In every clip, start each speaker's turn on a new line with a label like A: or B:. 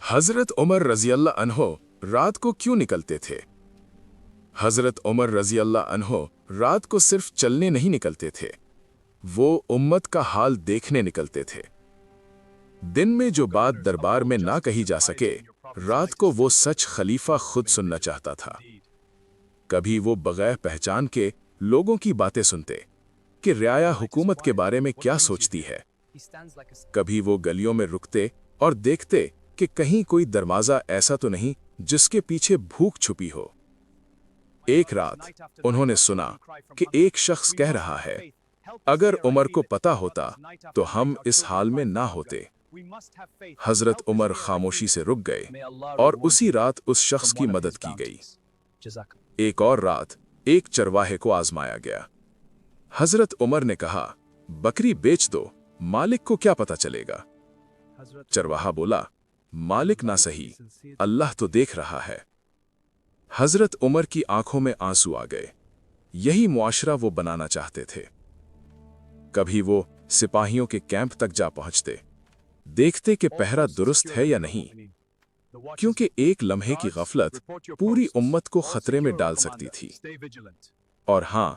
A: हजरत उमर रजी अल्लाह अन्हो रात को क्यों निकलते थे? हजरत उमर रजी अल्लाह अन्हो रात को सिर्फ चलने नहीं निकलते थे, वो उम्मत का हाल देखने निकलते थे। दिन में जो बात दरबार में ना कही जा सके, रात को वो सच खलीफा खुद सुनना चाहता था। कभी वो बगैर पहचान के लोगों की बातें सुनते कि रियाया हुकूमत के बारे में क्या सोचती है। कभी वो गलियों में रुकते और देखते कि कहीं कोई दरवाजा ऐसा तो नहीं जिसके पीछे भूख छुपी हो। एक रात उन्होंने सुना कि एक शख्स कह रहा है, अगर उमर को पता होता तो हम इस हाल में ना होते। हजरत उमर खामोशी से रुक गए और उसी रात उस शख्स की मदद की गई। एक और रात एक चरवाहे को आजमाया गया। हजरत उमर ने कहा, बकरी बेच दो, मालिक को क्या पता चलेगा। चरवाहा बोला, मालिक ना सही, अल्लाह तो देख रहा है। हजरत उमर की आंखों में आंसू आ गए। यही मुआशरा वो बनाना चाहते थे। कभी वो सिपाहियों के कैंप तक जा पहुंचते, देखते कि पहरा दुरुस्त है या नहीं, क्योंकि एक लम्हे की गफलत पूरी उम्मत को खतरे में डाल सकती थी। और हां,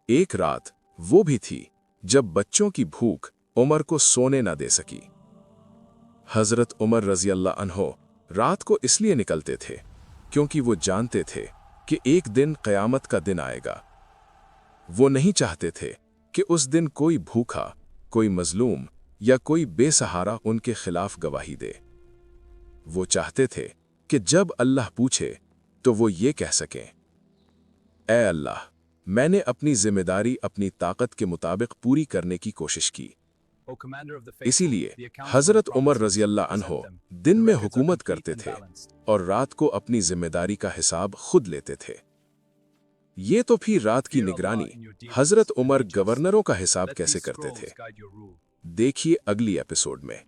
A: एक रात वो भी थी जब बच्चों की भूख उमर को सोने ना दे सकी। हजरत उमर रजी अल्लाह अन्हो रात को इसलिए निकलते थे क्योंकि वो जानते थे कि एक दिन क़यामत का दिन आएगा। वो नहीं चाहते थे कि उस दिन कोई भूखा, कोई मजलूम या कोई बेसहारा उनके खिलाफ गवाही दे। वो चाहते थे कि जब अल्लाह पूछे तो वो ये कह सकें, ऐ अल्लाह, मैंने अपनी जिम्मेदारी अपनी ताकत के मुताबिक पूरी करने की कोशिश की। इसीलिए हजरत उमर रजी अल्लाह अन्हो दिन में हुकूमत करते थे और रात को अपनी जिम्मेदारी का हिसाब खुद लेते थे। ये तो फिर रात की निगरानी हजरत उमर गवर्नरों का हिसाब कैसे करते थे, देखिए अगली एपिसोड में।